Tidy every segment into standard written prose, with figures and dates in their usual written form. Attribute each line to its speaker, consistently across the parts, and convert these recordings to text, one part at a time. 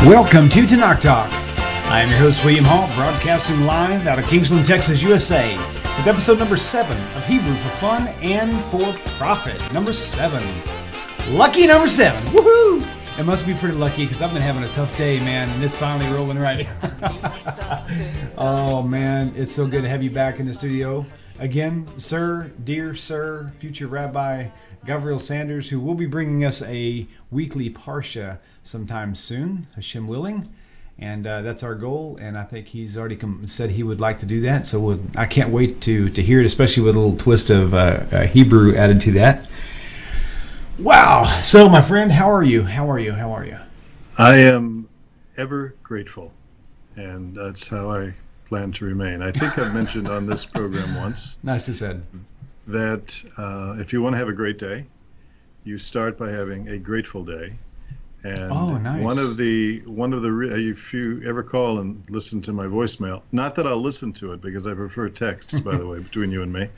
Speaker 1: Welcome to TORAH Talk. I am your host, William Hall, broadcasting live out of Kingsland, Texas, USA, with episode number 7 of Hebrew for Fun and for Profit. Number 7. Lucky number 7. Woohoo! It must be pretty lucky because I've been having a tough day, man, and it's finally rolling right. Oh, man, it's so good to have you back in the studio. Again, dear sir, future Rabbi Gavriel Sanders, who will be bringing us a weekly Parsha sometime soon, Hashem willing, and that's our goal. And I think he's already said he would like to do that. So I can't wait to hear it, especially with a little twist of Hebrew added to that. Wow! So, my friend, how are you?
Speaker 2: I am ever grateful, and that's how I plan to remain. I think I've mentioned on this program once.
Speaker 1: Nicely said.
Speaker 2: That if you want to have a great day, you start by having a grateful day. And
Speaker 1: nice.
Speaker 2: one of the if you ever call and listen to my voicemail, not that I'll listen to it because I prefer texts, by the way, between you and me,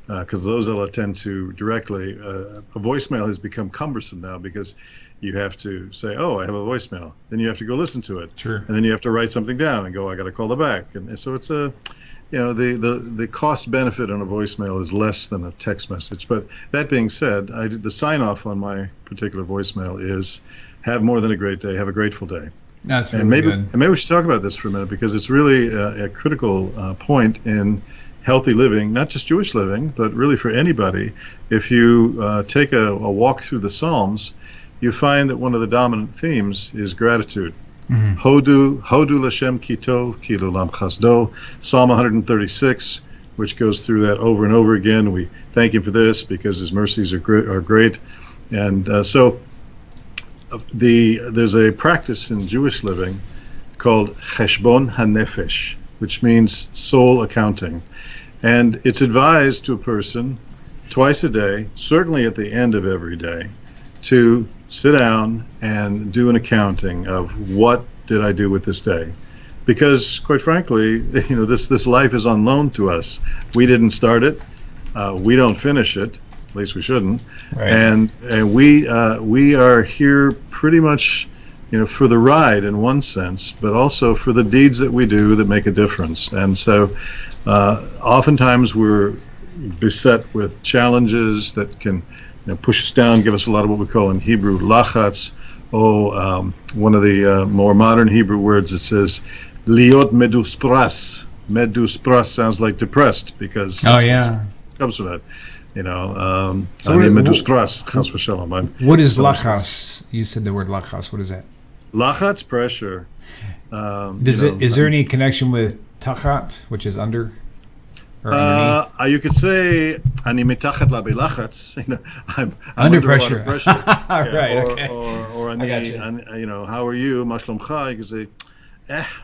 Speaker 2: because those I'll attend to directly. A voicemail has become cumbersome now because you have to say, "Oh, I have a voicemail," then you have to go listen to it,
Speaker 1: sure,
Speaker 2: and then you have to write something down and go, "I got to call them back," and so it's the cost benefit on a voicemail is less than a text message. But that being said, the sign off on my particular voicemail is, have more than a great day, have a grateful day.
Speaker 1: That's really good.
Speaker 2: And maybe we should talk about this for a minute because it's really a critical point in healthy living, not just Jewish living, but really for anybody. If you take a walk through the Psalms, you find that one of the dominant themes is gratitude.
Speaker 1: Mm-hmm.
Speaker 2: Hodu L'Shem Kito, Ki L'Olam Chasdo, Psalm 136, which goes through that over and over again. We thank him for this because his mercies are great. And so there's a practice in Jewish living called Cheshbon HaNefesh, which means soul accounting. And it's advised to a person twice a day, certainly at the end of every day, to sit down and do an accounting of what did I do with this day. Because, quite frankly, this life is on loan to us. We didn't start it. We don't finish it. At least we shouldn't.
Speaker 1: Right.
Speaker 2: And we are here pretty much, for the ride in one sense, but also for the deeds that we do that make a difference. And so, oftentimes we're beset with challenges that can push us down, give us a lot of what we call in Hebrew lachatz. One of the more modern Hebrew words, it says liot meduspras. Meduspras sounds like depressed because it comes from that. Meduspras, chas v'shalom.
Speaker 1: What is lachas? You said the word lachas. What is that?
Speaker 2: Lachatz, pressure.
Speaker 1: Is there any connection with tachat, which is under?
Speaker 2: You could say ani mitachat la belachatz. I'm
Speaker 1: under
Speaker 2: pressure.
Speaker 1: A lot of pressure. Right. Okay.
Speaker 2: Or ani, how are you? Ma shlomcha? You could say,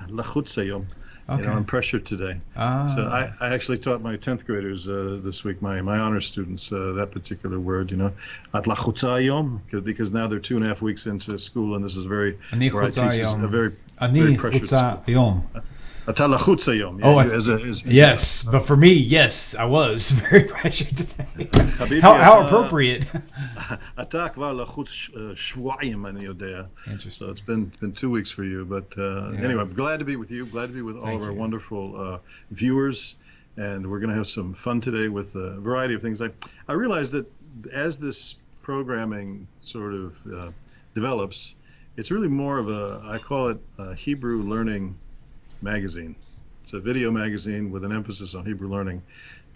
Speaker 2: lachutz hayom.
Speaker 1: Okay.
Speaker 2: I'm pressured today. So I actually taught my 10th graders this week, my honor students, that particular word, at lachutza hayom, because now they're 2.5 weeks into school, and this is very pressured school.
Speaker 1: Yes, but for me, yes, I was very pressured today. How appropriate.
Speaker 2: Interesting. So it's been 2 weeks for you, but anyway, I'm glad to be with you. Glad to be with all of our wonderful viewers, and we're going to have some fun today with a variety of things. I realize that as this programming sort of develops, it's really more of I call it a Hebrew learning magazine. It's a video magazine with an emphasis on Hebrew learning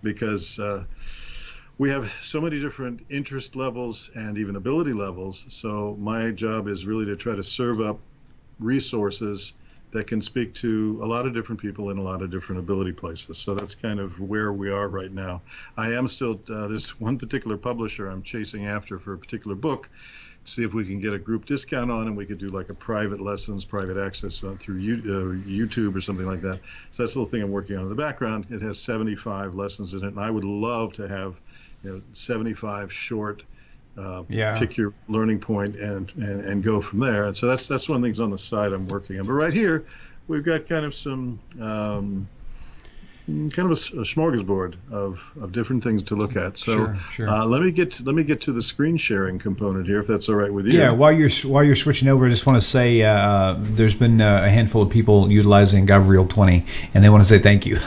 Speaker 2: because we have so many different interest levels and even ability levels. So my job is really to try to serve up resources that can speak to a lot of different people in a lot of different ability places. So that's kind of where we are right now. I am still, there's one particular publisher I'm chasing after for a particular book, see if we can get a group discount on, and we could do like a private access through YouTube or something like that. So that's the little thing I'm working on in the background. It has 75 lessons in it, and I would love to have 75 short pick your learning point and go from there. And so that's one of the things on the side I'm working on. But right here, we've got kind of some kind of a smorgasbord of different things to look at. So
Speaker 1: Sure.
Speaker 2: Let me get to the screen sharing component here, if that's all right with you.
Speaker 1: Yeah. While you're switching over, I just want to say there's been a handful of people utilizing Gavriel 20, and they want to say thank you.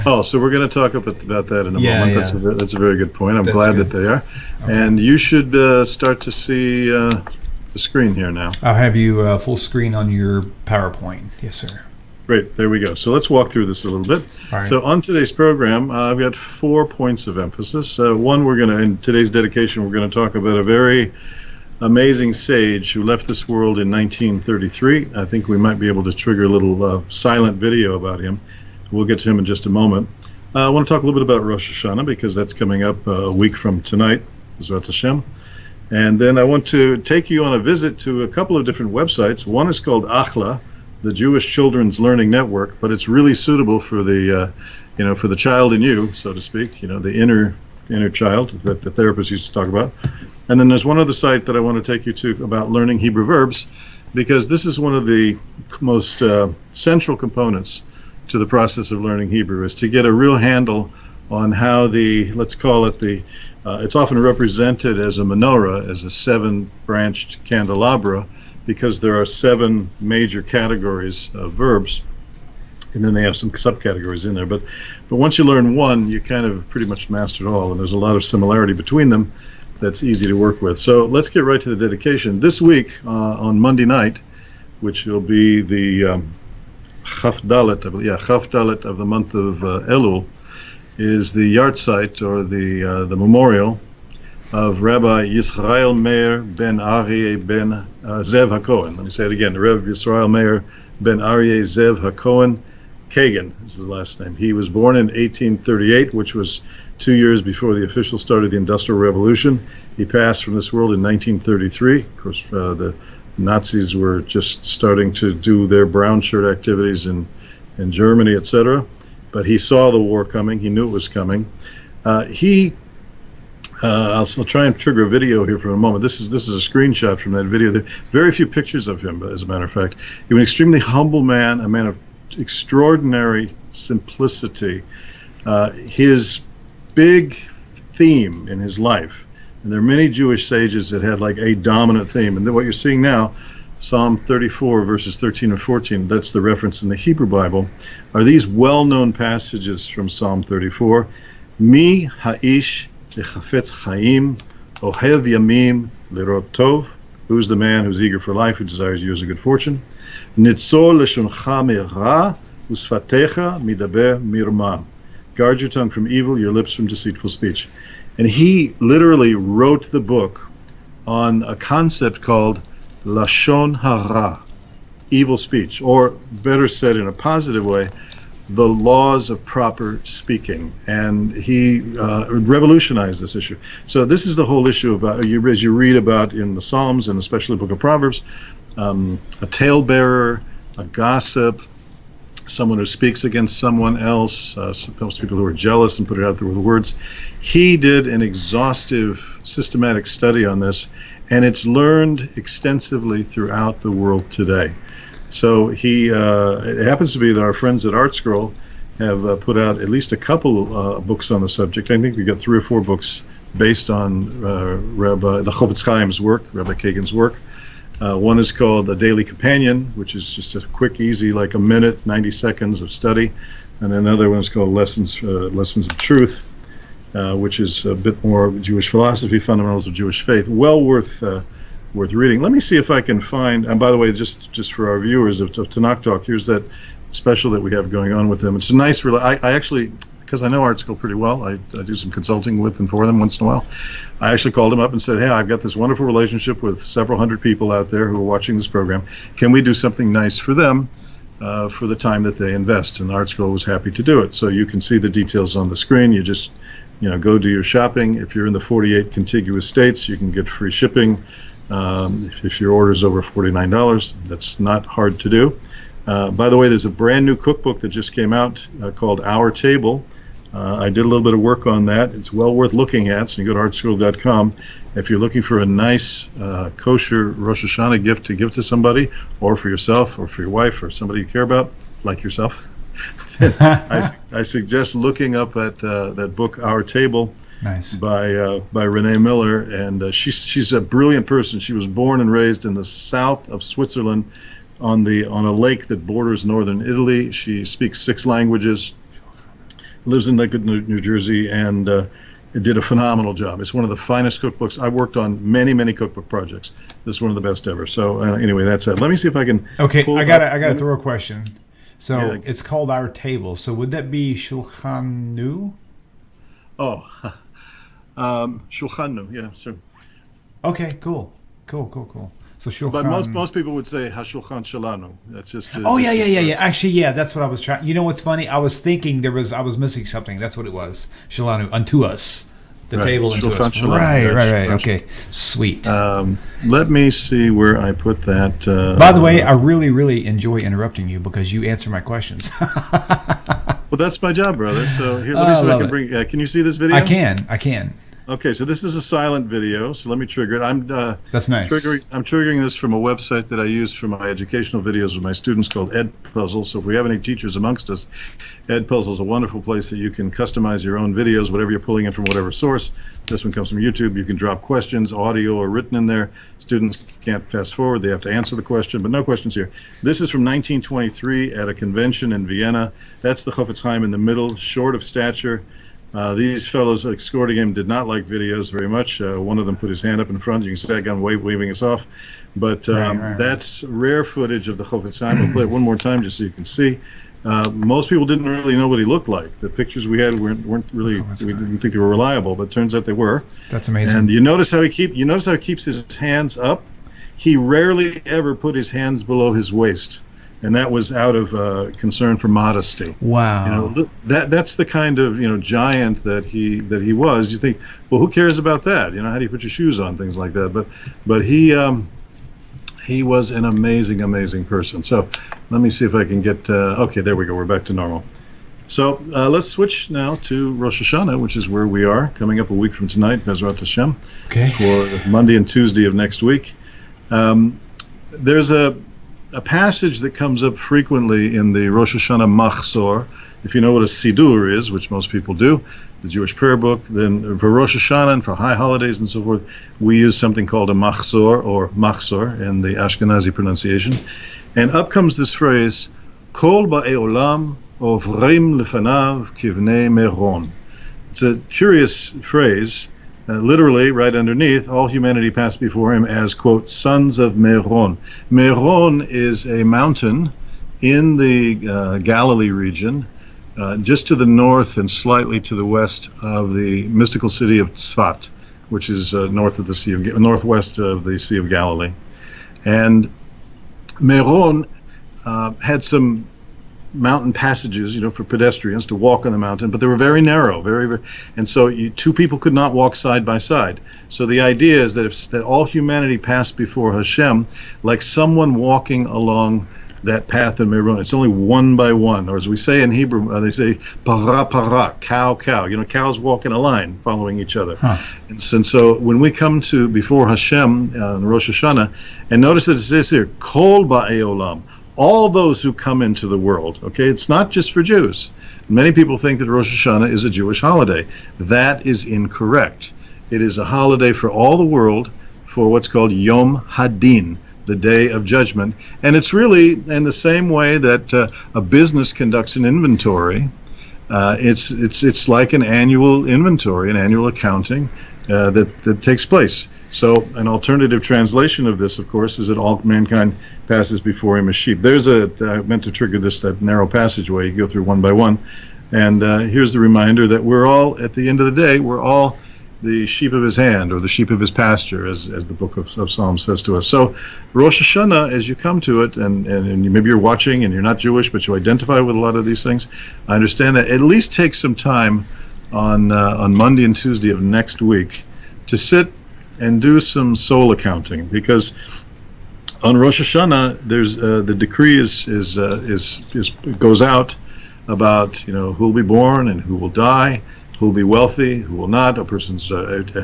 Speaker 2: Oh, so we're going to talk about that in a moment.
Speaker 1: Yeah.
Speaker 2: That's a very good point. I'm
Speaker 1: That's
Speaker 2: glad
Speaker 1: good.
Speaker 2: that they are.
Speaker 1: Okay.
Speaker 2: And you should start to see the screen here now.
Speaker 1: I'll have you full screen on your PowerPoint. Yes, sir.
Speaker 2: Great, there we go. So let's walk through this a little bit.
Speaker 1: All right.
Speaker 2: So on today's program, I've got 4 points of emphasis. One, in today's dedication, we're going to talk about a very amazing sage who left this world in 1933. I think we might be able to trigger a little silent video about him. We'll get to him in just a moment. I want to talk a little bit about Rosh Hashanah, because that's coming up a week from tonight, Bezrat Hashem. And then I want to take you on a visit to a couple of different websites. One is called Achla, the Jewish Children's Learning Network, but it's really suitable for the, for the child in you, so to speak, the inner child that the therapists used to talk about. And then there's one other site that I want to take you to about learning Hebrew verbs, because this is one of the most central components to the process of learning Hebrew, is to get a real handle on how let's call it it's often represented as a menorah, as a 7-branched candelabra, because there are 7 major categories of verbs, and then they have some subcategories in there. But once you learn one, you kind of pretty much mastered all, and there's a lot of similarity between them that's easy to work with. So let's get right to the dedication. This week, on Monday night, which will be the Chaf Dalet of the month of Elul, is the yahrzeit, or the memorial of Rabbi Yisrael Meir ben Aryeh ben Zev HaKohen. Let me say it again. Rabbi Yisrael Meir ben Aryeh Zev HaKohen Kagan is his last name. He was born in 1838, which was 2 years before the official start of the Industrial Revolution. He passed from this world in 1933. Of course, the Nazis were just starting to do their brown shirt activities in Germany, etc. But he saw the war coming. He knew it was coming. I'll try and trigger a video here for a moment. This is a screenshot from that video. There are very few pictures of him, as a matter of fact. He was an extremely humble man, a man of extraordinary simplicity. His big theme in his life, and there are many Jewish sages that had like a dominant theme, and what you're seeing now, Psalm 34 verses 13 and 14, that's the reference in the Hebrew Bible, are these well-known passages from Psalm 34. Mi ha'ish lechafetz chaim, ohev yamim lirot tov. Who's the man who's eager for life, who desires years of good fortune? Nitzor leshoncha me'ra, usfatecha midaber mirma. Guard your tongue from evil, your lips from deceitful speech. And he literally wrote the book on a concept called Lashon Hara, evil speech, or better said in a positive way, the laws of proper speaking. And he revolutionized this issue. So this is the whole issue of, as you read about in the Psalms, and especially the book of Proverbs, a talebearer, a gossip, someone who speaks against someone else, most people who are jealous and put it out there with words. He did an exhaustive, systematic study on this, and it's learned extensively throughout the world today. So it happens to be that our friends at Art Scroll have put out at least a couple books on the subject. I think we got 3 or 4 books based on the Chofetz Chaim's work, Rabbi Kagan's work. One is called A Daily Companion, which is just a quick, easy, like a minute, 90 seconds of study. And another one is called Lessons of Truth, which is a bit more Jewish philosophy, fundamentals of Jewish faith. Well worth reading. Let me see if I can find, and by the way, just for our viewers of Tanakh Talk, here's that special that we have going on with them. It's a nice, I actually, because I know Art School pretty well, I do some consulting with and for them once in a while. I actually called them up and said, hey, I've got this wonderful relationship with several hundred people out there who are watching this program. Can we do something nice for them for the time that they invest? And Art School was happy to do it. So you can see the details on the screen. You just go do your shopping. If you're in the 48 contiguous states, you can get free shipping. If your order is over $49, that's not hard to do. By the way, there's a brand new cookbook that just came out called Our Table. I did a little bit of work on that. It's well worth looking at, so you go to artschool.com. If you're looking for a nice kosher Rosh Hashanah gift to give to somebody, or for yourself, or for your wife, or somebody you care about, like yourself, I suggest looking up at that book, Our Table,
Speaker 1: Nice.
Speaker 2: by Renee Miller, and she's a brilliant person. She was born and raised in the south of Switzerland, on a lake that borders northern Italy. She speaks 6 languages, lives in Lakewood, New Jersey, and did a phenomenal job. It's one of the finest cookbooks. I've worked on many cookbook projects. This is one of the best ever. So anyway, that's it. Let me see if I can.
Speaker 1: Okay, I gotta throw a question. So
Speaker 2: Yeah.
Speaker 1: it's called Our Table. So would that be Shulchan?
Speaker 2: Oh, Shulchan, yeah, sure.
Speaker 1: Okay, cool. So Shulchan.
Speaker 2: But most people would say HaShulchan Shalanu. That's just.
Speaker 1: Oh yeah. Actually, yeah, that's what I was trying. You know what's funny? I was thinking I was missing something. That's what it was. Shalanu, unto us, the table unto
Speaker 2: Shulchan
Speaker 1: us.
Speaker 2: Shalanu.
Speaker 1: Right. Okay, sweet.
Speaker 2: Let me see where I put that.
Speaker 1: By the way, I really enjoy interrupting you because you answer my questions.
Speaker 2: Well, that's my job, brother. So here, let me see if I can bring. Can you see this video?
Speaker 1: I can.
Speaker 2: Okay, so this is a silent video. So let me trigger it.
Speaker 1: That's nice.
Speaker 2: I'm triggering this from a website that I use for my educational videos with my students called Edpuzzle. So if we have any teachers amongst us, Edpuzzle is a wonderful place that you can customize your own videos, whatever you're pulling in from whatever source. This one comes from YouTube. You can drop questions, audio or written in there. Students can't fast forward. They have to answer the question, but no questions here. This is from 1923 at a convention in Vienna. That's the Chofetz Chaim in the middle, short of stature. These fellows escorting him did not like videos very much. One of them put his hand up in front. You can see that guy waving us off. But
Speaker 1: Right.
Speaker 2: that's rare footage of the Chofetz Chaim. I'll play it one more time just so you can see. Most people didn't really know what he looked like. The pictures we had weren't really. We didn't think they were reliable, but it turns out they were.
Speaker 1: That's amazing.
Speaker 2: And you notice how he keeps his hands up. He rarely ever put his hands below his waist. And that was out of concern for modesty.
Speaker 1: Wow.
Speaker 2: That's the kind of giant that he was. You think, well, who cares about that? How do you put your shoes on, things like that. But he was an amazing person. So let me see if I can get. Okay, there we go. We're back to normal. So let's switch now to Rosh Hashanah, which is where we are, coming up a week from tonight, Bezrat Hashem,
Speaker 1: Okay.
Speaker 2: for Monday and Tuesday of next week. There's a passage that comes up frequently in the Rosh Hashanah Machzor. If you know what a Sidur is, which most people do, the Jewish prayer book, then for Rosh Hashanah and for high holidays and so forth, we use something called a Machzor or Machzor in the Ashkenazi pronunciation. And up comes this phrase, Kol ba'ei olam ovrim lefanav kivnei meron. It's a curious phrase. Literally, right underneath, all humanity passed before him as, quote, sons of Meron. Meron is a mountain in the Galilee region, just to the north and slightly to the west of the mystical city of Tzfat, which is northwest of the Sea of Galilee. And Meron had some mountain passages, for pedestrians to walk on the mountain, but they were very narrow, very, and so two people could not walk side by side. So the idea is that all humanity passed before Hashem, like someone walking along that path in Meron. It's only one by one, or as we say in Hebrew, they say para para, cow. Cows walk in a line, following each other.
Speaker 1: Huh.
Speaker 2: And so when we come to before Hashem in Rosh Hashanah, and notice that it says here, Kol ba'ei olam. All those who come into the world, okay? It's not just for Jews. Many people think that Rosh Hashanah is a Jewish holiday. That is incorrect. It is a holiday for all the world for what's called Yom Hadin, the Day of Judgment. And it's really in the same way that a business conducts an inventory. It's like an annual inventory, an annual accounting that takes place. So an alternative translation of this, of course, is that all mankind passes before him as sheep. I meant to trigger that narrow passageway. You go through one by one. And here's the reminder that we're all, at the end of the day, we're all the sheep of his hand, or the sheep of his pasture, as the book of Psalms says to us. So Rosh Hashanah, as you come to it, and maybe you're watching and you're not Jewish, but you identify with a lot of these things, I understand that. At least take some time on Monday and Tuesday of next week to sit and do some soul accounting, because on Rosh Hashanah there's the decree goes out about who will be born and who will die, who will be wealthy, who will not, a person's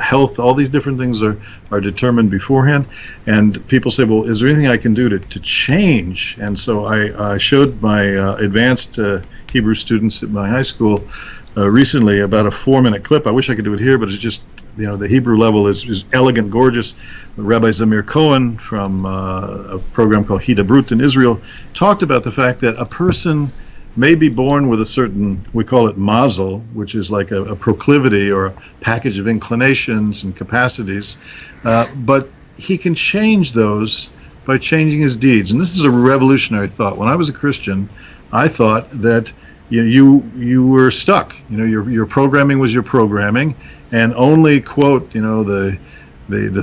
Speaker 2: health, all these different things are determined beforehand. And people say, well, is there anything I can do to change? And so I showed my advanced Hebrew students at my high school recently about a 4-minute clip. I wish I could do it here, but it's just, the Hebrew level is elegant, gorgeous. Rabbi Zamir Cohen from a program called Hidabrut in Israel talked about the fact that a person may be born with a certain, we call it mazel, which is like a proclivity or a package of inclinations and capacities, but he can change those by changing his deeds. And this is a revolutionary thought. When I was a Christian, I thought that you were stuck. Your programming was your programming, and only, quote, the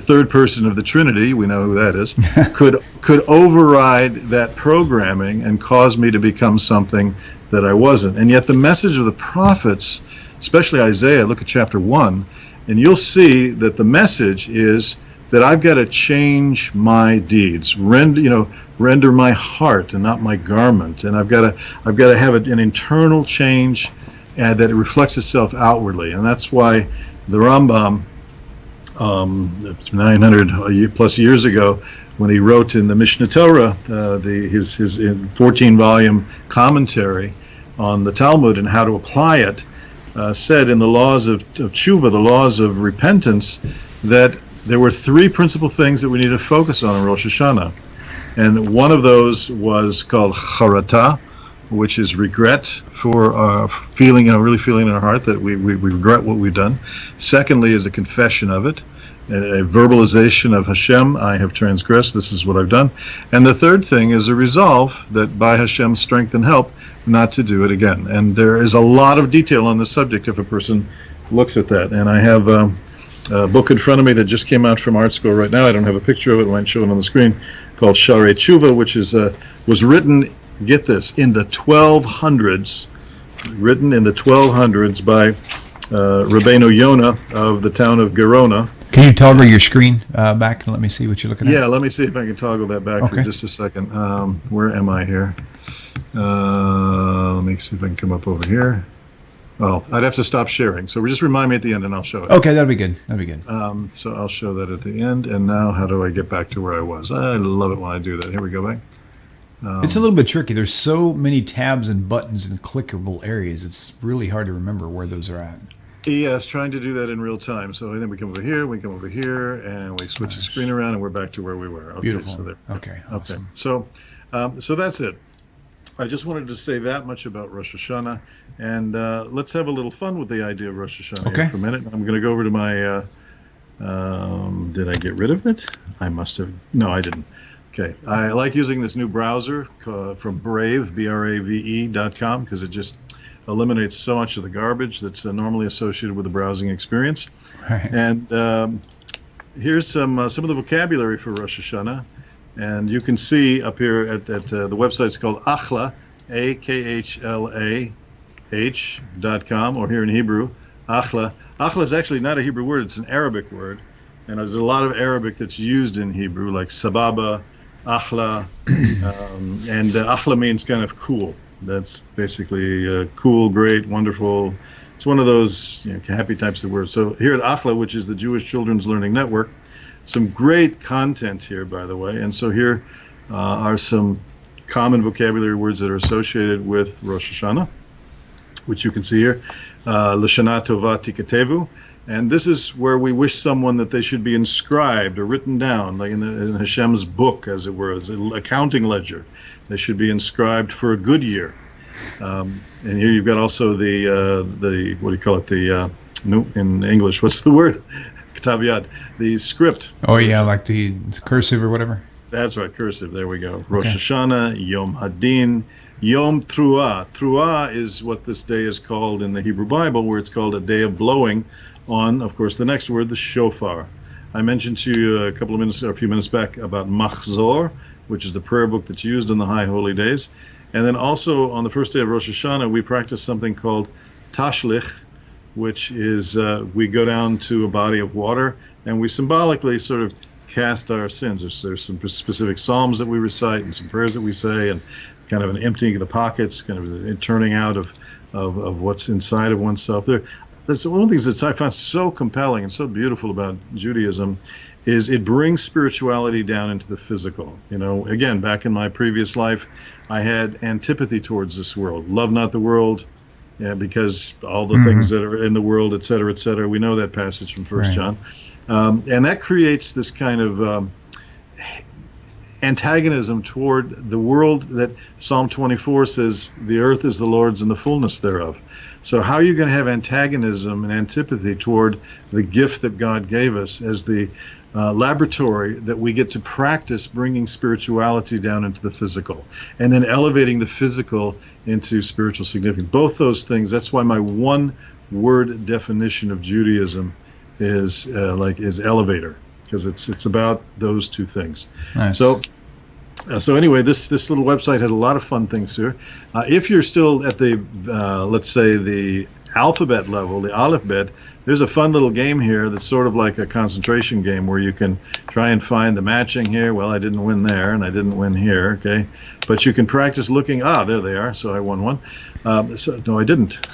Speaker 2: third person of the Trinity, we know who that is, could override that programming and cause me to become something that I wasn't. And yet the message of the prophets, especially Isaiah, look at chapter 1, and you'll see that the message is that I've got to change my deeds, render my heart and not my garment, and I've got to have an internal change that it reflects itself outwardly. And that's why the Rambam, 900 plus years ago, when he wrote in the Mishnah Torah his 14-volume commentary on the Talmud and how to apply it, said in the laws of tshuva, the laws of repentance, that there were 3 principal things that we need to focus on in Rosh Hashanah. And one of those was called charata, which is regret for feeling, really feeling in our heart that we regret what we've done. Secondly is a confession of it, a verbalization of Hashem, I have transgressed, this is what I've done. And the third thing is a resolve that by Hashem's strength and help, not to do it again. And there is a lot of detail on the subject if a person looks at that. And I have a book in front of me that just came out from art school right now. I don't have a picture of it, I might show it on the screen, called Sharei Tshuva, which was written, get this, in the 1200s, by Rabbeinu Yonah of the town of Gerona.
Speaker 1: Can you toggle your screen back and let me see what you're looking at?
Speaker 2: Yeah, let me see if I can toggle that back for just a second. Where am I here? Let me see if I can come up over here. Oh, I'd have to stop sharing. So just remind me at the end and I'll show it.
Speaker 1: Okay, that'd be good.
Speaker 2: So I'll show that at the end. And now how do I get back to where I was? I love it when I do that. Here we go back.
Speaker 1: It's a little bit tricky. There's so many tabs and buttons and clickable areas. It's really hard to remember where those are at.
Speaker 2: Yes, trying to do that in real time. So then we come over here, and we switch the screen around, and we're back to where we were. Okay,
Speaker 1: beautiful.
Speaker 2: So there.
Speaker 1: Okay, awesome.
Speaker 2: Okay. So that's it. I just wanted to say that much about Rosh Hashanah, and let's have a little fun with the idea of Rosh Hashanah here for a minute. I'm going to go over to my. Did I get rid of it? I must have. No, I didn't. Okay. I like using this new browser from Brave, brave.com, because it just eliminates so much of the garbage that's normally associated with the browsing experience.
Speaker 1: Right.
Speaker 2: And here's some of the vocabulary for Rosh Hashanah. And you can see up here at the website's called Achla, AKHLAH.com, or here in Hebrew, Achla. Achla is actually not a Hebrew word, it's an Arabic word. And there's a lot of Arabic that's used in Hebrew, like sababa, Achla, and Achla means kind of cool. That's basically cool, great, wonderful. It's one of those happy types of words. So here at Achla, which is the Jewish Children's Learning Network, some great content here, by the way. And so here are some common vocabulary words that are associated with Rosh Hashanah, which you can see here. L'shana tova tikatevu. And this is where we wish someone that they should be inscribed or written down, like in Hashem's book, as it were, as an accounting ledger. They should be inscribed for a good year. And here you've got also the what do you call it? In English, what's the word? Ktav Yad, the script.
Speaker 1: Oh yeah, like the cursive or whatever.
Speaker 2: That's right, cursive. There we go. Rosh Hashanah, Yom Hadin, Yom Truah. Truah is what this day is called in the Hebrew Bible, where it's called a day of blowing on, of course, the next word, the shofar. I mentioned to you a few minutes back about Machzor, which is the prayer book that's used on the high holy days. And then also on the first day of Rosh Hashanah, we practice something called Tashlich, which is we go down to a body of water and we symbolically sort of cast our sins. There's some specific psalms that we recite and some prayers that we say, and kind of an emptying of the pockets, kind of a turning out of what's inside of oneself. that's one of the things that I found so compelling and so beautiful about Judaism is it brings spirituality down into the physical. Again, back in my previous life, I had antipathy towards this world. Love not the world, because all the things that are in the world, et cetera, et cetera. We know that passage from First John. And that creates this kind of antagonism toward the world that Psalm 24 says, the earth is the Lord's and the fullness thereof. So how are you going to have antagonism and antipathy toward the gift that God gave us as the laboratory that we get to practice bringing spirituality down into the physical and then elevating the physical into spiritual significance? Both those things, that's why my one word definition of Judaism is elevator, because it's about those two things.
Speaker 1: Nice.
Speaker 2: So anyway, this little website has a lot of fun things here. If you're still at the, let's say, the alphabet level, the Aleph Bet, there's a fun little game here that's sort of like a concentration game where you can try and find the matching here. Well, I didn't win there, and I didn't win here, okay? But you can practice looking. There they are, so I won one. No, I didn't.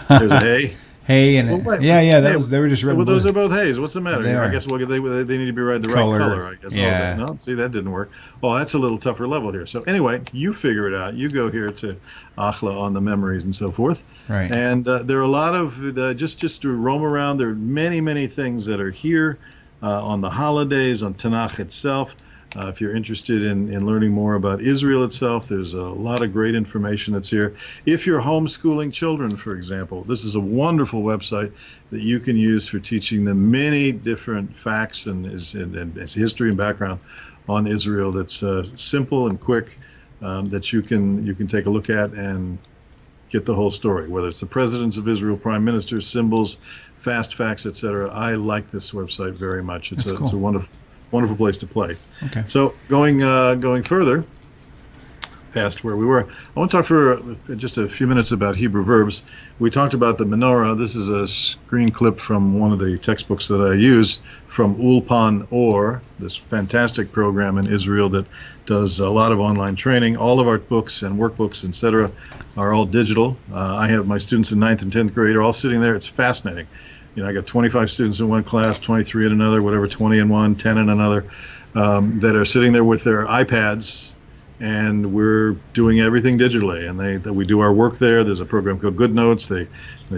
Speaker 2: There's a hay.
Speaker 1: Hay and they were just red.
Speaker 2: Well, those are both hays. What's the matter?
Speaker 1: They
Speaker 2: I guess they need to be the right color. I guess.
Speaker 1: Yeah.
Speaker 2: No, see, that didn't work. Oh, that's a little tougher level here. So anyway, you figure it out. You go here to Achla on the memories and so forth.
Speaker 1: Right.
Speaker 2: And there are a lot of just to roam around. There are many things that are here on the holidays, on Tanakh itself. If you're interested in learning more about Israel itself, there's a lot of great information that's here. If you're homeschooling children, for example, this is a wonderful website that you can use for teaching them many different facts and history and background on Israel that's simple and quick, that you can take a look at and get the whole story, whether it's the presidents of Israel, prime ministers, symbols, fast facts, etc. I like this website very much. It's a wonderful place to play.
Speaker 1: Okay.
Speaker 2: So going further past where we were, I want to talk for just a few minutes about Hebrew verbs. We talked about the menorah. This is a screen clip from one of the textbooks that I use from Ulpan Or, this fantastic program in Israel that does a lot of online training. All of our books and workbooks, etc., are all digital. I have my students in 9th and 10th grade are all sitting there. It's fascinating. I got 25 students in one class, 23 in another, whatever, 20 in one, 10 in another, that are sitting there with their iPads, and we're doing everything digitally. And we do our work there. There's a program called Good Notes. They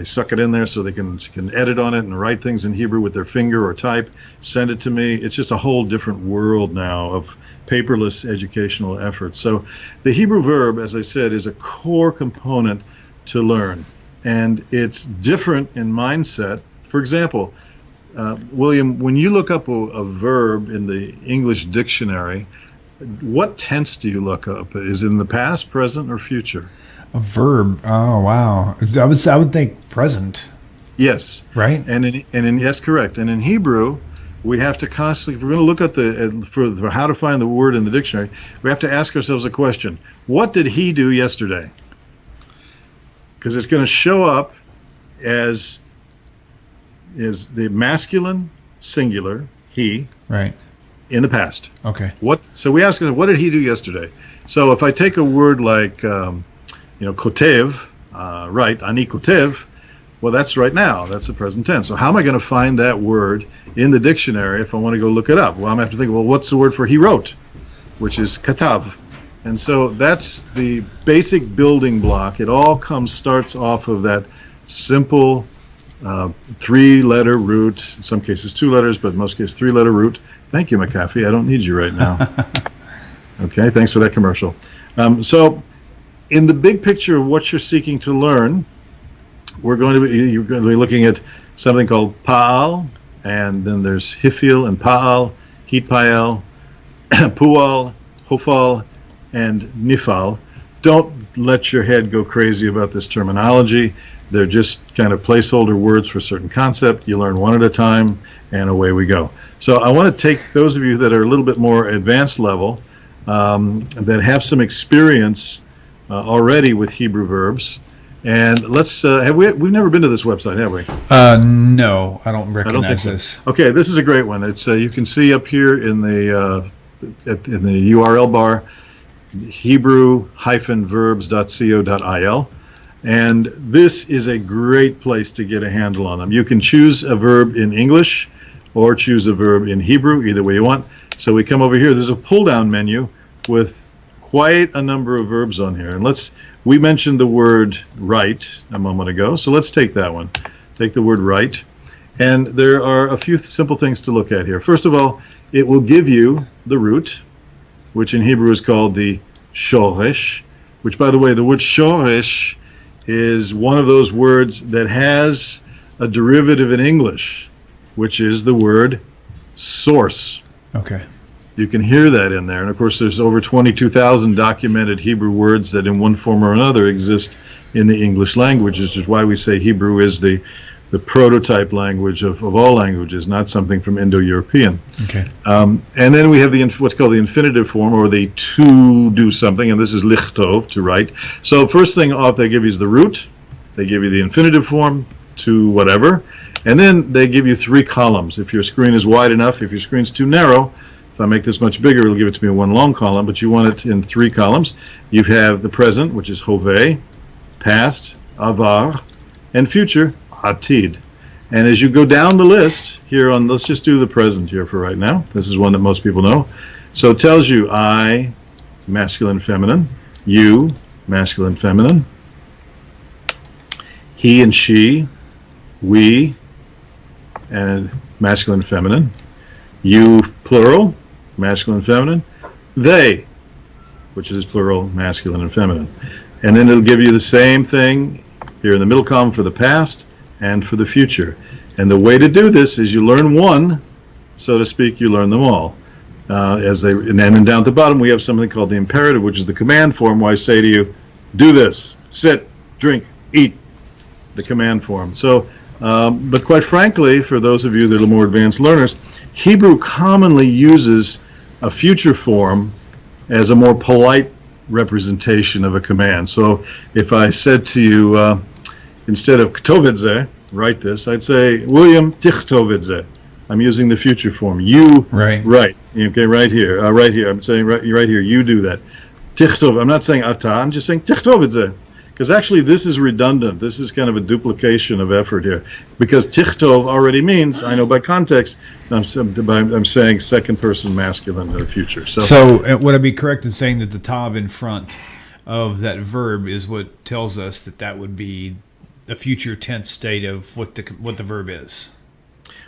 Speaker 2: suck it in there so they can edit on it and write things in Hebrew with their finger or type, send it to me. It's just a whole different world now of paperless educational efforts. So the Hebrew verb, as I said, is a core component to learn. And it's different in mindset. For example, William, when you look up a verb in the English dictionary, what tense do you look up? Is it in the past, present, or future?
Speaker 1: A verb. Oh, wow. I would think present.
Speaker 2: Yes.
Speaker 1: Right.
Speaker 2: Yes, correct. And in Hebrew, we have to constantly, if we're going to look at for how to find the word in the dictionary, we have to ask ourselves a question: what did he do yesterday? Because it's going to show up as is the masculine singular, he,
Speaker 1: right,
Speaker 2: in the past.
Speaker 1: Okay.
Speaker 2: So we ask him, what did he do yesterday? So if I take a word like, kotev, right, ani kotev, well, that's right now. That's the present tense. So how am I going to find that word in the dictionary if I want to go look it up? Well, I'm going to have to think, well, what's the word for he wrote, which is katav. And so that's the basic building block. It all starts off of that simple 3-letter root, in some cases 2 letters, but in most cases 3-letter root. Thank you, McAfee. I don't need you right now. Okay, thanks for that commercial. So in the big picture of what you're seeking to learn, you're going to be looking at something called Pa'al, and then there's Hifil and Pa'al, Hitpael, Pual, Hofal, and Nifal. Don't let your head go crazy about this terminology. They're just kind of placeholder words for a certain concept. You learn one at a time, and away we go. So I want to take those of you that are a little bit more advanced level, that have some experience already with Hebrew verbs, and let's we've never been to this website, have we?
Speaker 1: No, I don't recognize this.
Speaker 2: Okay, this is a great one. It's you can see up here in the URL bar, Hebrew-verbs.co.il. And this is a great place to get a handle on them. You can choose a verb in English or choose a verb in Hebrew, either way you want. So we come over here. There's a pull-down menu with quite a number of verbs on here. And we mentioned the word write a moment ago, so let's take that one. Take the word write. And there are a few simple things to look at here. First of all, it will give you the root, which in Hebrew is called the shoresh, which, by the way, the word shoresh is one of those words that has a derivative in English, which is the word source.
Speaker 1: Okay.
Speaker 2: You can hear that in there. And of course, there's over 22,000 documented Hebrew words that in one form or another exist in the English language, which is why we say Hebrew is the prototype language of all languages, not something from Indo-European.
Speaker 1: Okay.
Speaker 2: And then we have what's called the infinitive form, or the to do something, and this is lichtov, to write. So first thing off, they give you is the root. They give you the infinitive form, to whatever. And then they give you 3 columns. If your screen is wide enough, if your screen's too narrow, if I make this much bigger, it'll give it to me in 1 long column, but you want it in 3 columns. You have the present, which is hove, past, avar, and future, atid. And as you go down the list here on, let's just do the present here for right now. This is one that most people know. So it tells you I, masculine, feminine, you, masculine, feminine, he and she, we, and masculine, feminine, you, plural, masculine, feminine, they, which is plural, masculine, and feminine. And then it'll give you the same thing here in the middle column for the past and for the future. And the way to do this is you learn one, so to speak, you learn them all. And then down at the bottom we have something called the imperative, which is the command form, where I say to you, do this, sit, drink, eat, the command form. So, but quite frankly, for those of you that are more advanced learners, Hebrew commonly uses a future form as a more polite representation of a command. So if I said to you, instead of ktovidze, write this, I'd say, William, tichtovidze. I'm using the future form. You write. Okay, right here. Right here. I'm saying right here, you do that. Tichtov. I'm not saying ata, I'm just saying tichtovidze. Because actually this is redundant. This is kind of a duplication of effort here. Because tichtov already means, I know by context, I'm saying second person masculine in the future.
Speaker 1: So would I be correct in saying that the tav in front of that verb is what tells us that would be the future tense state of what the verb is?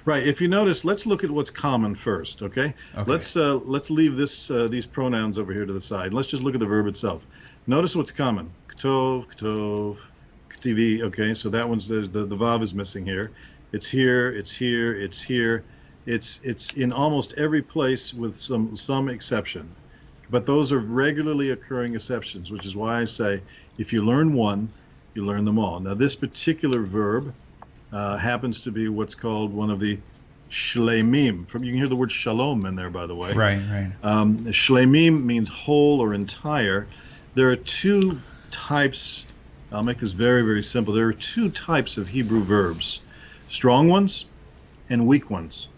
Speaker 2: Right. If you notice, let's look at what's common first. Okay. Let's leave these pronouns over here to the side. Let's just look at the verb itself. Notice what's common. Ktov, ktov, ktivi. Okay. So that one's the vav is missing here. It's here. It's here. It's here. It's in almost every place with some exception. But those are regularly occurring exceptions, which is why I say if you learn one, you learn them all. Now, this particular verb happens to be what's called one of the shlemim. You can hear the word shalom in there, by the way.
Speaker 1: Right.
Speaker 2: Shlemim means whole or entire. There are 2 types. I'll make this very, very simple. There are 2 types of Hebrew verbs, strong ones and weak ones.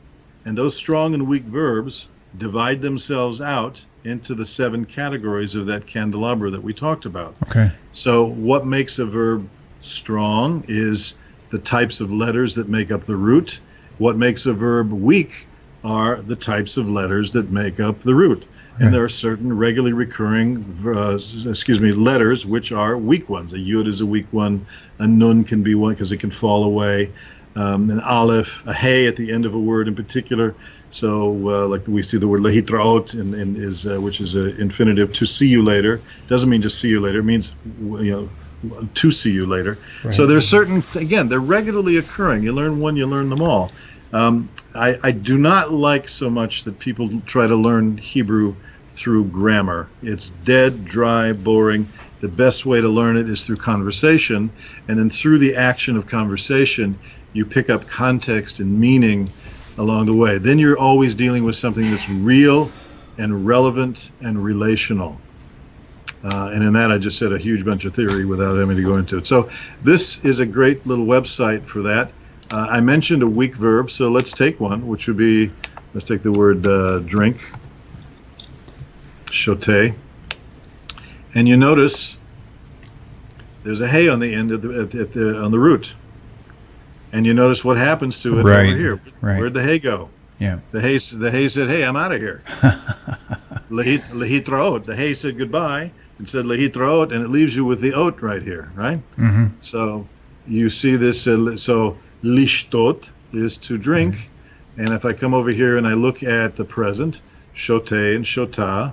Speaker 2: And those strong and weak verbs divide themselves out into the 7 categories of that candelabra that we talked about.
Speaker 1: Okay.
Speaker 2: So what makes a verb strong is the types of letters that make up the root. What makes a verb weak are the types of letters that make up the root. Okay. And there are certain regularly recurring letters which are weak ones. A yud is a weak one. A nun can be one because it can fall away. An aleph, a hey at the end of a word in particular. So like we see the word lehitraot which is an infinitive, to see you later. Doesn't mean just see you later. It means to see you later. Right. So there's certain, again, they're regularly occurring. You learn one, you learn them all. I do not like so much that people try to learn Hebrew through grammar. It's dead, dry, boring. The best way to learn it is through conversation, and then through the action of conversation, you pick up context and meaning along the way. Then you're always dealing with something that's real and relevant and relational. And in that, I just said a huge bunch of theory without having to go into it. So this is a great little website for that. I mentioned a weak verb, so let's take one, which would be, let's take the word drink, shote. And you notice there's a hey on the end of on the root, and you notice what happens to it over here.
Speaker 1: Right.
Speaker 2: Where'd the hey go?
Speaker 1: Yeah.
Speaker 2: The hay said, "Hey, I'm out of here." Lehitraot. The hay said goodbye and said lehitraot, and it leaves you with the oat right here, right?
Speaker 1: Mm-hmm.
Speaker 2: So you see this. So lishtot is to drink, and if I come over here and I look at the present, shote and shota,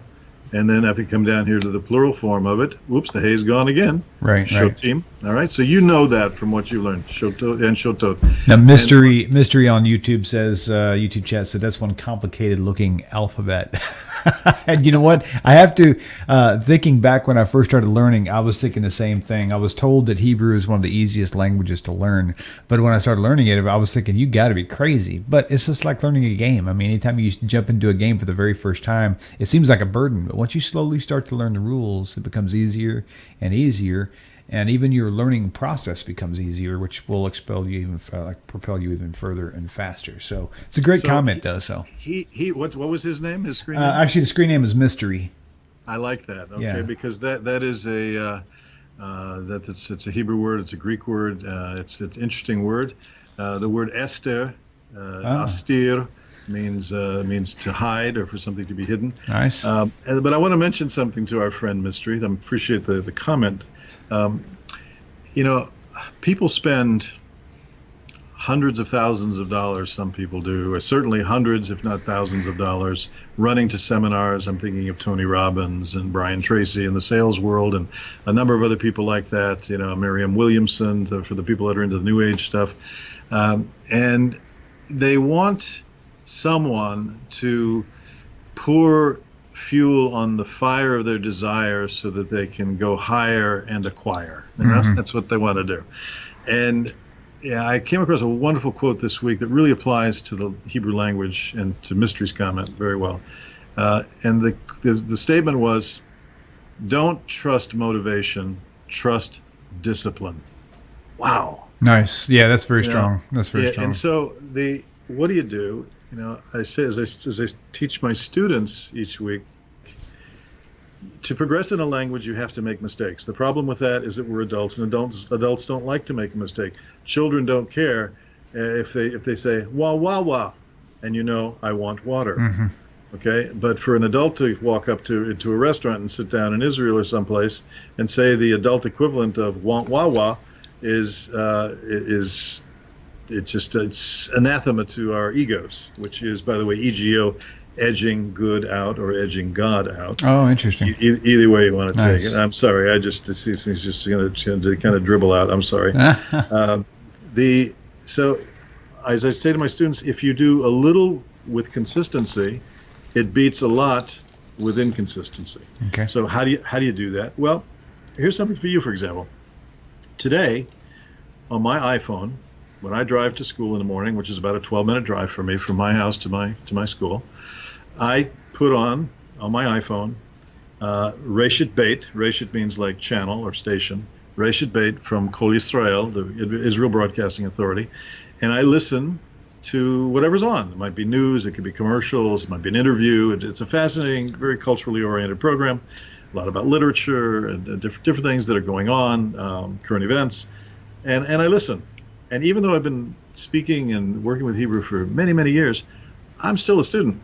Speaker 2: and then if you come down here to the plural form of it, whoops, the hay's gone again.
Speaker 1: Right.
Speaker 2: Shotim. All right. So you know that from what you learned. Shotot and shotot.
Speaker 1: Now, mystery on YouTube says, YouTube chat said that's one complicated looking alphabet. And you know what? I have to, thinking back when I first started learning, I was thinking the same thing. I was told that Hebrew is one of the easiest languages to learn. But when I started learning it, I was thinking, you got to be crazy. But it's just like learning a game. I mean, anytime you jump into a game for the very first time, it seems like a burden. But once you slowly start to learn the rules, it becomes easier and easier. And even your learning process becomes easier, which will propel you even further and faster. So it's a great comment, though. So
Speaker 2: what was his name? His screen name?
Speaker 1: Actually, the screen name is Mystery.
Speaker 2: I like that. Okay,
Speaker 1: Yeah.
Speaker 2: because that is it's a Hebrew word. It's a Greek word. It's an interesting word. The word Esther, astir, means to hide or for something to be hidden.
Speaker 1: Nice.
Speaker 2: But I want to mention something to our friend Mystery. I appreciate the comment. People spend hundreds of thousands of dollars, some people do, or certainly hundreds, if not thousands of dollars, running to seminars. I'm thinking of Tony Robbins and Brian Tracy in the sales world and a number of other people like that, Miriam Williamson, for the people that are into the New Age stuff. And they want someone to pour fuel on the fire of their desire so that they can go higher and acquire. And that's what they want to do. And I came across a wonderful quote this week that really applies to the Hebrew language and to Mystery's comment very well. And the statement was, don't trust motivation, trust discipline. Wow.
Speaker 1: Nice. Yeah, that's very strong. That's very strong.
Speaker 2: And so what do you do? I say as I teach my students each week, to progress in a language, you have to make mistakes. The problem with that is that we're adults, and adults don't like to make a mistake. Children don't care if they say wah wah wah, and I want water.
Speaker 1: Mm-hmm.
Speaker 2: Okay, but for an adult to walk up into a restaurant and sit down in Israel or someplace and say the adult equivalent of want wah wah is it's anathema to our egos, which is, by the way, EGO, edging good out or edging God out.
Speaker 1: Oh, interesting.
Speaker 2: Either way you want to take it. I'm sorry. These things just going to kind of dribble out. I'm sorry. So, as I say to my students, if you do a little with consistency, it beats a lot with inconsistency.
Speaker 1: Okay.
Speaker 2: So how do you do that? Well, here's something for you, for example. Today, on my iPhone, when I drive to school in the morning, which is about a 12-minute drive for me from my house to my school, I put on my iPhone Reshit Beit. Reshit means like channel or station. Reshit Beit from Kol Yisrael, the Israel Broadcasting Authority, and I listen to whatever's on. It might be news, it could be commercials, it might be an interview. It's a fascinating, very culturally oriented program. A lot about literature and different things that are going on, current events, and I listen. And even though I've been speaking and working with Hebrew for many, many years, I'm still a student.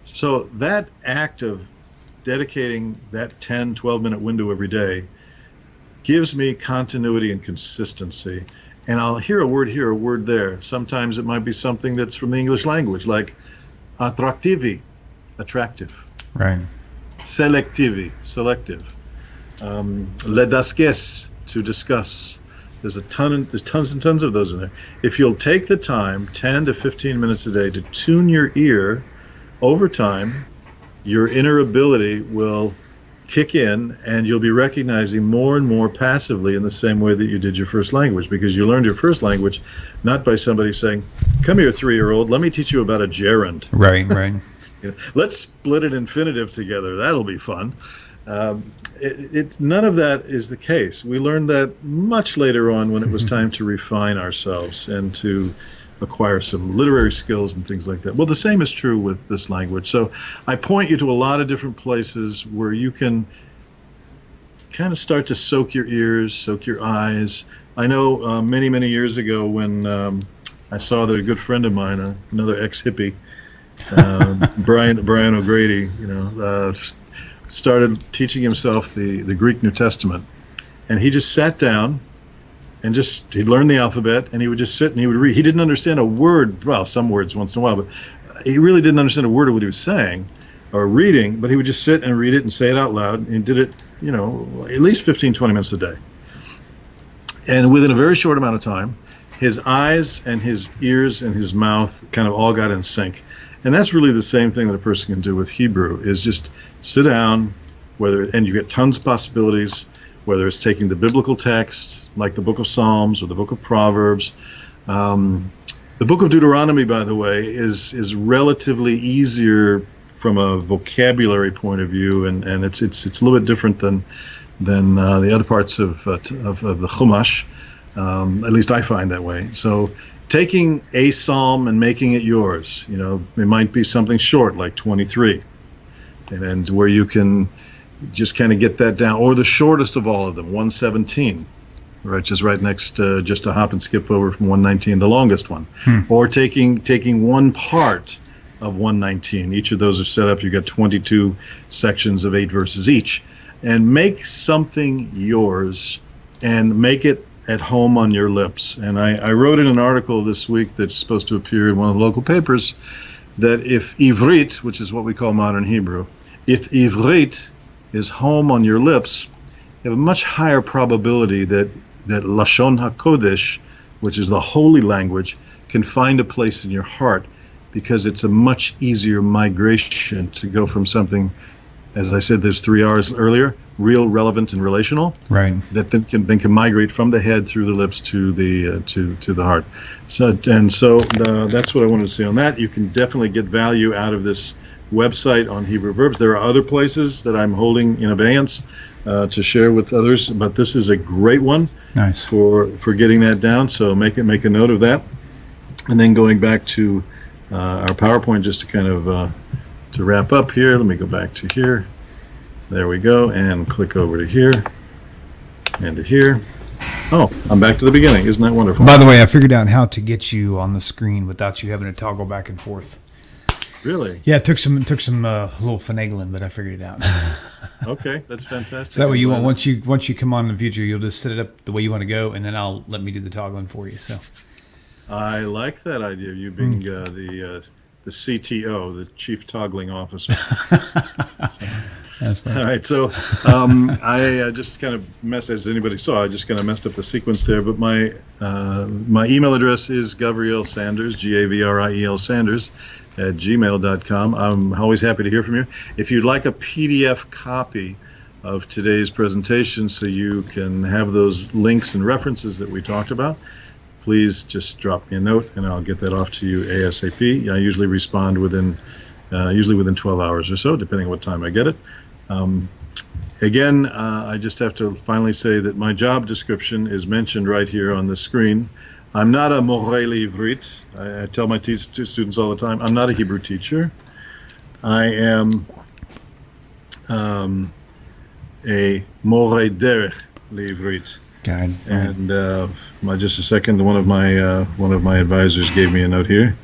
Speaker 2: So that act of dedicating that 10, 12-minute window every day gives me continuity and consistency. And I'll hear a word here, a word there. Sometimes it might be something that's from the English language, like attraktivi, attractive.
Speaker 1: Right.
Speaker 2: Selectivi, selective. Ledaskes, to discuss. There's tons and tons of those in there. If you'll take the time, 10 to 15 minutes a day, to tune your ear, over time, your inner ability will kick in, and you'll be recognizing more and more passively in the same way that you did your first language, because you learned your first language not by somebody saying, "Come here, 3-year-old, let me teach you about a gerund."
Speaker 1: Right.
Speaker 2: Let's split an infinitive together. That'll be fun. It's none of that is the case. We learned that much later on when it was time to refine ourselves and to acquire some literary skills and things like that. Well, the same is true with this language. So I point you to a lot of different places where you can kind of start to soak your ears, soak your eyes. I know many, many years ago when I saw that a good friend of mine, another ex-hippie, Brian O'Grady, started teaching himself the Greek New Testament. And he just sat down and he'd learn the alphabet, and he would just sit and he would read. He didn't understand a word, well, some words once in a while, but he really didn't understand a word of what he was saying or reading, but he would just sit and read it and say it out loud, and he did it, at least 15, 20 minutes a day. And within a very short amount of time, his eyes and his ears and his mouth kind of all got in sync. And that's really the same thing that a person can do with Hebrew, is just sit down, and you get tons of possibilities, whether it's taking the biblical text, like the book of Psalms or the book of Proverbs. The book of Deuteronomy, by the way, is relatively easier from a vocabulary point of view, and it's a little bit different than the other parts of the Chumash. At least I find that way. So taking a psalm and making it yours, it might be something short like 23, and where you can just kind of get that down, or the shortest of all of them, 117, right, just right next, just a hop and skip over from 119, the longest one, or taking one part of 119. Each of those are set up. You've got 22 sections of 8 verses each, and make something yours and make it at home on your lips. And I wrote in an article this week that's supposed to appear in one of the local papers that if Ivrit, which is what we call modern Hebrew, if Ivrit is home on your lips, you have a much higher probability that Lashon HaKodesh, which is the holy language, can find a place in your heart, because it's a much easier migration to go from something, as I said, there's 3 R's earlier, real, relevant, and relational,
Speaker 1: right?
Speaker 2: That then can migrate from the head through the lips to the heart. So that's what I wanted to say on that. You can definitely get value out of this website on Hebrew verbs. There are other places that I'm holding in abeyance to share with others, but this is a great one.
Speaker 1: Nice
Speaker 2: for getting that down. So make a note of that. And then going back to our PowerPoint, just to kind of to wrap up here. Let me go back to here. There we go, and click over to here and to here. Oh, I'm back to the beginning. Isn't that wonderful?
Speaker 1: By the way, I figured out how to get you on the screen without you having to toggle back and forth.
Speaker 2: Really?
Speaker 1: Yeah, it took some little finagling, but I figured it out.
Speaker 2: Okay, that's fantastic.
Speaker 1: So that way you want once you come on in the future, you'll just set it up the way you want to go, and then let me do the toggling for you. So
Speaker 2: I like that idea of you being the CTO, the Chief Toggling Officer.
Speaker 1: That's fine.
Speaker 2: All right, so I just kind of messed, as anybody saw, I just kind of messed up the sequence there. But my email address is Gavriel Sanders, Gavriel Sanders, at gmail.com. I'm always happy to hear from you. If you'd like a PDF copy of today's presentation so you can have those links and references that we talked about, please just drop me a note and I'll get that off to you ASAP. I usually respond within 12 hours or so, depending on what time I get it. Again, I just have to finally say that my job description is mentioned right here on the screen. I'm not a moreh l'ivrit. I tell my students all the time, I'm not a Hebrew teacher. I am a moreh derech l'ivrit.
Speaker 1: Guide.
Speaker 2: And just a second, one of my advisors gave me a note here.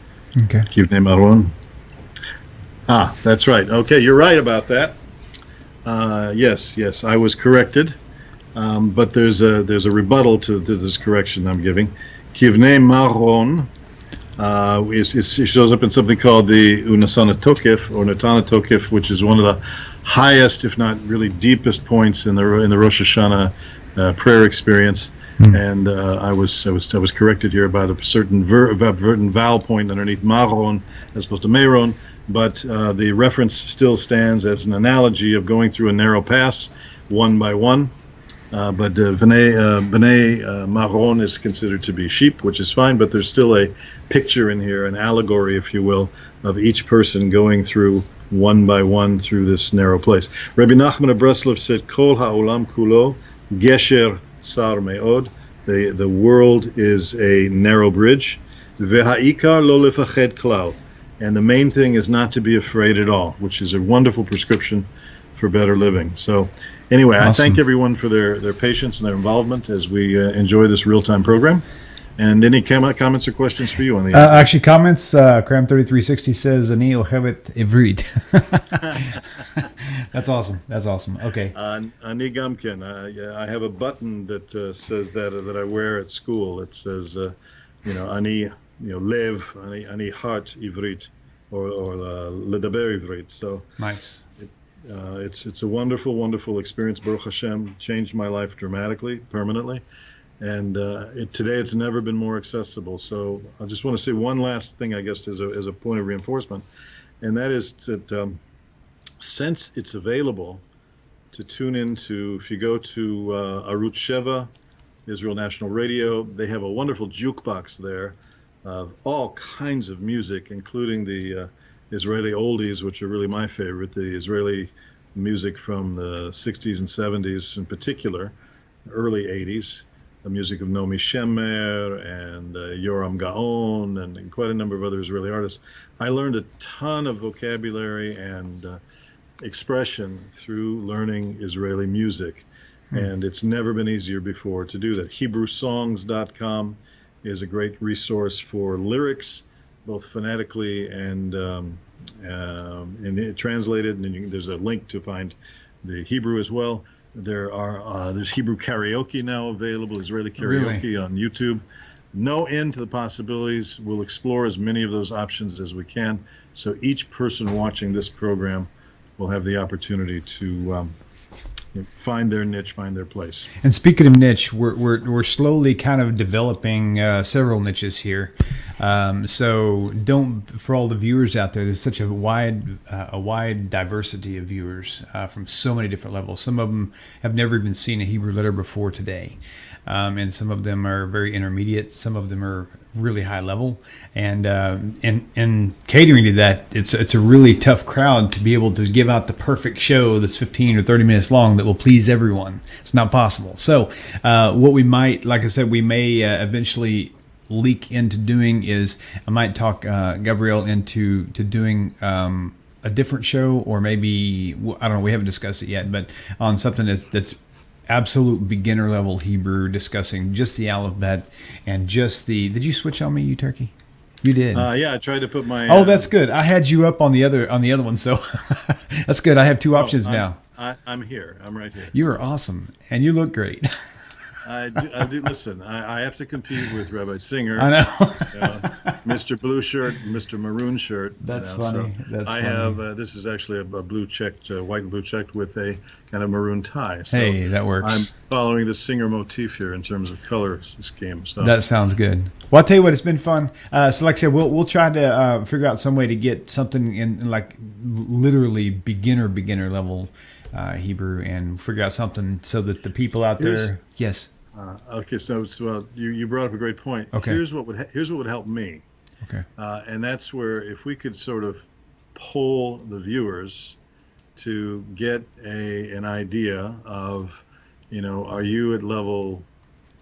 Speaker 1: Okay.
Speaker 2: Kivnei Maron. That's right. Okay, you're right about that. Yes, I was corrected. But there's a rebuttal to this correction I'm giving. Kivnei Maron it shows up in something called the Unasana Tokef or Natana Tokef, which is one of the highest, if not really deepest, points in the Rosh Hashanah prayer experience. And I was corrected here about a certain vowel point underneath Maron as opposed to Meron, but the reference still stands as an analogy of going through a narrow pass one by one. But B'nai Maron is considered to be sheep, which is fine, but there's still a picture in here, an allegory, if you will, of each person going through one by one through this narrow place. Rabbi Nachman of Breslov said, Kol ha'olam kulo gesher sar me'od. The world is a narrow bridge. Ve'ha'ikar lo lefached klal. And the main thing is not to be afraid at all, which is a wonderful prescription for better living. So Anyway,
Speaker 1: Awesome.
Speaker 2: I thank everyone for their patience and their involvement as we enjoy this real-time program. And any comments or questions for you on the
Speaker 1: actually, comments. Cram3360 says, Ani ohevet ivrit. That's awesome. That's awesome. Okay.
Speaker 2: Ani Gamken. I have a button that says that I wear at school. It says, Ani, lev, Ani heart ivrit, or ledaber ivrit. So
Speaker 1: nice.
Speaker 2: It's a wonderful, wonderful experience. Baruch Hashem, changed my life dramatically, permanently. And today it's never been more accessible. So I just want to say one last thing, I guess, as a point of reinforcement, and that is that since it's available to tune into, if you go to Arutz Sheva, Israel National Radio, they have a wonderful jukebox there of all kinds of music, including the Israeli oldies, which are really my favorite, the Israeli music from the 60s and 70s in particular, early 80s. The music of Nomi Shemer and Yoram Gaon and quite a number of other Israeli artists. I learned a ton of vocabulary and expression through learning Israeli music, and it's never been easier before to do that. HebrewSongs.com is a great resource for lyrics, both phonetically and translated, and there's a link to find the Hebrew as well. There's Hebrew karaoke now available, Israeli karaoke on YouTube. No end to the possibilities. We'll explore as many of those options as we can, so each person watching this program will have the opportunity to find their niche, find their place.
Speaker 1: And speaking of niche, we're slowly kind of developing several niches here. So for all the viewers out there, there's such a wide diversity of viewers from so many different levels. Some of them have never even seen a Hebrew letter before today. And some of them are very intermediate. Some of them are really high level. And catering to that, it's a really tough crowd to be able to give out the perfect show that's 15 or 30 minutes long that will please everyone. It's not possible. So what we might, like I said, we may eventually leak into doing is I might talk Gavriel into doing a different show, or maybe, I don't know, we haven't discussed it yet, but on something that's absolute beginner level Hebrew, discussing just the alphabet and just the. Did you switch on me, you turkey? You did.
Speaker 2: Yeah, I tried to put my.
Speaker 1: Oh, that's good. I had you up on the other one, so that's good. I have two options now.
Speaker 2: I'm here. I'm right here.
Speaker 1: You are awesome, and you look great.
Speaker 2: I do. Listen, I have to compete with Rabbi Singer.
Speaker 1: I know.
Speaker 2: Mr. Blue Shirt, Mr. Maroon Shirt.
Speaker 1: That's funny.
Speaker 2: So
Speaker 1: That's
Speaker 2: I
Speaker 1: funny.
Speaker 2: have. This is actually a blue checked, white and blue checked with a kind of maroon tie. So
Speaker 1: Hey, that works.
Speaker 2: I'm following the Singer motif here in terms of color scheme. So
Speaker 1: that sounds good. Well, I'll tell you what, it's been fun. So like I said, we'll try to figure out some way to get something in like literally beginner level Hebrew, and figure out something so that the people out there. Yes.
Speaker 2: Okay, so you brought up a great point.
Speaker 1: Okay.
Speaker 2: Here's what would help me.
Speaker 1: Okay.
Speaker 2: And that's where, if we could sort of poll the viewers to get an idea of, are you at level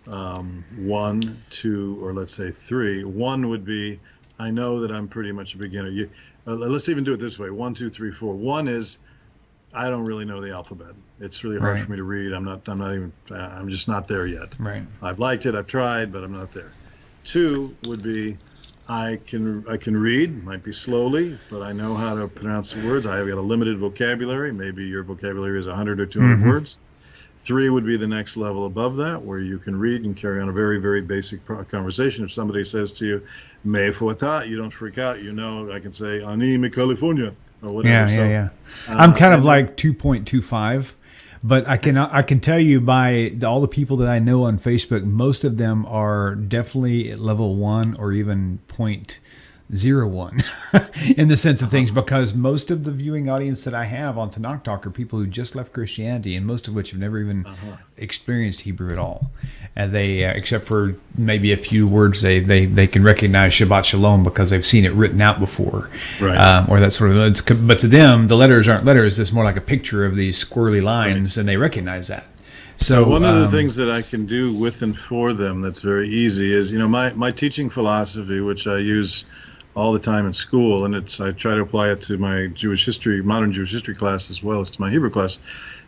Speaker 2: 1, 2, or let's say 3? 1 would be, I know that I'm pretty much a beginner. Let's even do it this way: 1, 2, 3, 4. 1 is, I don't really know the alphabet. It's really hard for me to read. I'm just not there yet.
Speaker 1: Right.
Speaker 2: I've liked it, I've tried, but I'm not there. 2 would be, I can read, might be slowly, but I know how to pronounce the words. I've got a limited vocabulary. Maybe your vocabulary is 100 or 200 words. 3 would be the next level above that, where you can read and carry on a very, very basic conversation. If somebody says to you, "Me'efo ata," you don't freak out. I can say, "Ani mi California," or whatever.
Speaker 1: Yeah. I'm kind of like 2.25. But I can tell you by all the people that I know on Facebook, most of them are definitely at level 1 or even 0.01 in the sense of things, because most of the viewing audience that I have on Tanakh Talk are people who just left Christianity, and most of which have never even experienced Hebrew at all. And they, except for maybe a few words, they can recognize Shabbat Shalom because they've seen it written out before,
Speaker 2: right?
Speaker 1: Or that sort of. But to them, the letters aren't letters. It's more like a picture of these squirrely lines, and they recognize that. So
Speaker 2: one of the things that I can do with and for them that's very easy is, my teaching philosophy, which I use all the time in school, and I try to apply it to my modern Jewish history class as well as to my Hebrew class,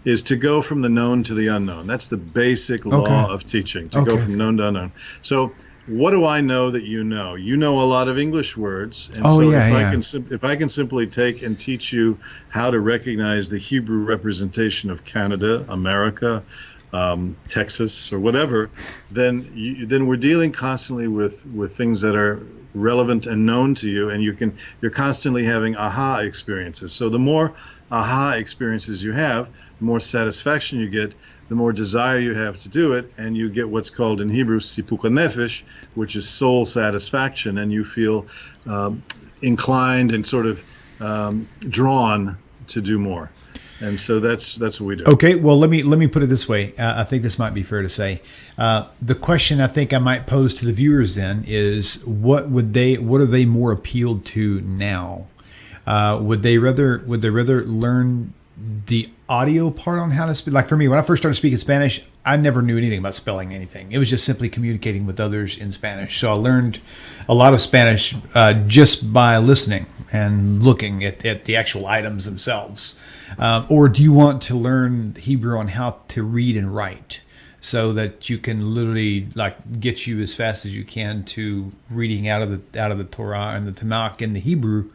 Speaker 2: is to go from the known to the unknown. That's the basic law of teaching, to go from known to unknown. So what do I know that you know? You know a lot of English words, and if I can simply take and teach you how to recognize the Hebrew representation of Canada, America, Texas, or whatever, then we're dealing constantly with things that are relevant and known to you, and you're constantly having aha experiences. So the more aha experiences you have, the more satisfaction you get, the more desire you have to do it, and you get what's called in Hebrew sipuk nefesh, which is soul satisfaction, and you feel inclined and sort of drawn to do more. And so that's what we do.
Speaker 1: Okay, well, let me put it this way. I think this might be fair to say. The question I think I might pose to the viewers then is, what are they more appealed to now? Would they rather learn the audio part on how to speak? Like for me, when I first started speaking Spanish, I never knew anything about spelling anything. It was just simply communicating with others in Spanish. So I learned a lot of Spanish just by listening and looking at the actual items themselves. Or do you want to learn Hebrew on how to read and write, so that you can literally get you as fast as you can to reading out of the Torah and the Tanakh in the Hebrew?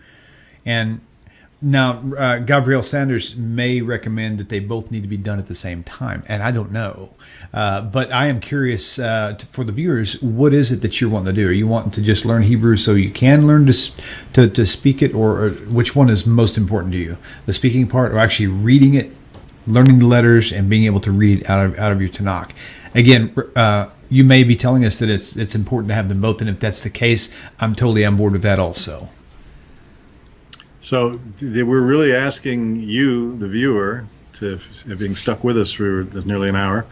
Speaker 1: And now, Gavriel Sanders may recommend that they both need to be done at the same time, and I don't know. But I am curious, for the viewers, what is it that you're wanting to do? Are you wanting to just learn Hebrew so you can learn to speak it, or which one is most important to you? The speaking part, or actually reading it, learning the letters, and being able to read it out of your Tanakh? Again, you may be telling us that it's important to have them both, and if that's the case, I'm totally on board with that also.
Speaker 2: So we're really asking you, the viewer, being stuck with us for nearly an hour,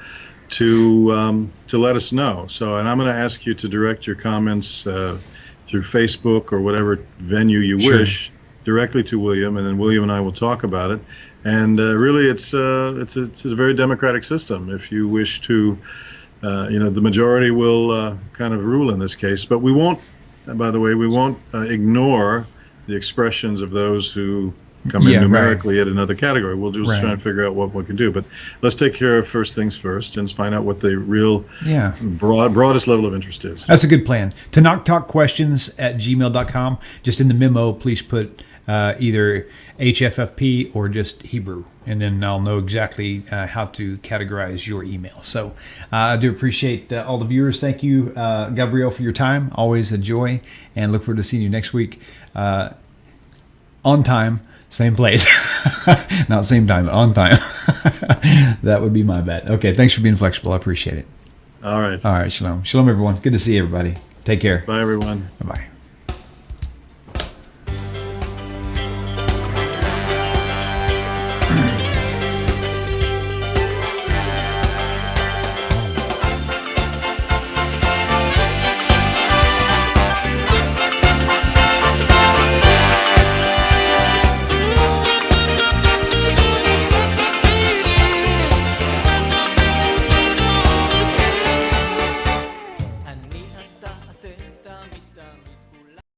Speaker 2: to let us know. So, and I'm going to ask you to direct your comments through Facebook or whatever venue you wish directly to William, and then William and I will talk about it. And really, it's a very democratic system. If you wish to, the majority will kind of rule in this case. But we won't. By the way, we won't ignore the expressions of those who come in numerically at another category. We'll just try and figure out what we can do. But let's take care of first things first and find out what the real broadest level of interest is.
Speaker 1: That's a good plan. TanakTalkQuestions@gmail.com. Just in the memo, please put either HFFP or just Hebrew, and then I'll know exactly how to categorize your email. So I do appreciate all the viewers. Thank you, Gavriel, for your time. Always a joy, and look forward to seeing you next week. On time, same place. Not same time, but on time. That would be my bet. Okay, thanks for being flexible. I appreciate it.
Speaker 2: All right.
Speaker 1: Shalom. Shalom, everyone. Good to see everybody. Take care.
Speaker 2: Bye, everyone.
Speaker 1: Bye-bye.